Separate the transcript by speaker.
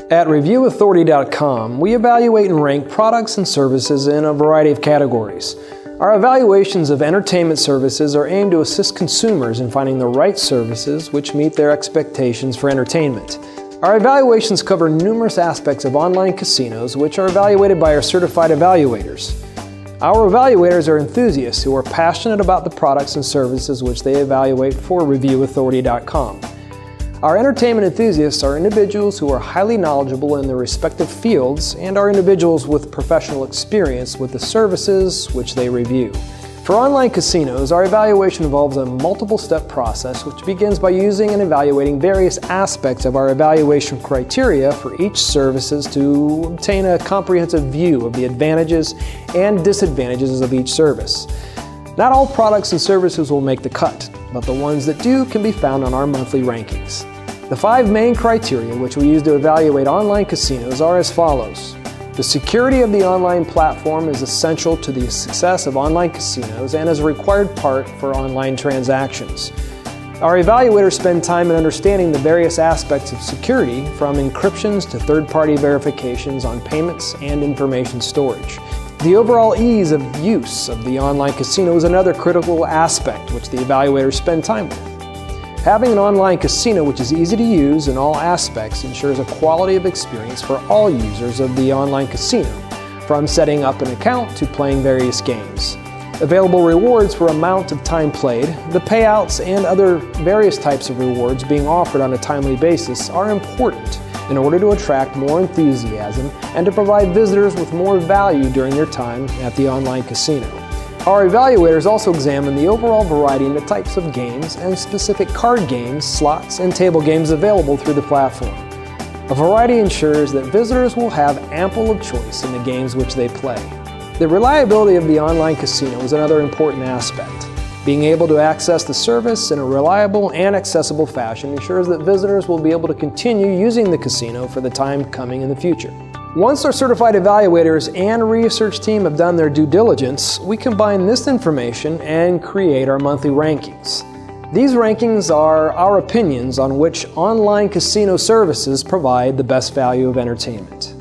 Speaker 1: At ReviewAuthority.com, we evaluate and rank products and services in a variety of categories. Our evaluations of entertainment services are aimed to assist consumers in finding the right services which meet their expectations for entertainment. Our evaluations cover numerous aspects of online casinos, which are evaluated by our certified evaluators. Our evaluators are enthusiasts who are passionate about the products and services which they evaluate for ReviewAuthority.com. Our entertainment enthusiasts are individuals who are highly knowledgeable in their respective fields and are individuals with professional experience with the services which they review. For online casinos, our evaluation involves a multiple-step process which begins by using and evaluating various aspects of our evaluation criteria for each services to obtain a comprehensive view of the advantages and disadvantages of each service. Not all products and services will make the cut, but the ones that do can be found on our monthly rankings. The 5 main criteria which we use to evaluate online casinos are as follows. The security of the online platform is essential to the success of online casinos and is a required part for online transactions. Our evaluators spend time in understanding the various aspects of security, from encryptions to third-party verifications on payments and information storage. The overall ease of use of the online casino is another critical aspect which the evaluators spend time with. Having an online casino which is easy to use in all aspects ensures a quality of experience for all users of the online casino, from setting up an account to playing various games. Available rewards for amount of time played, the payouts, and other various types of rewards being offered on a timely basis are important in order to attract more enthusiasm and to provide visitors with more value during their time at the online casino. Our evaluators also examine the overall variety and the types of games and specific card games, slots, and table games available through the platform. A variety ensures that visitors will have ample of choice in the games which they play. The reliability of the online casino is another important aspect. Being able to access the service in a reliable and accessible fashion ensures that visitors will be able to continue using the casino for the time coming in the future. Once our certified evaluators and research team have done their due diligence, we combine this information and create our monthly rankings. These rankings are our opinions on which online casino services provide the best value of entertainment.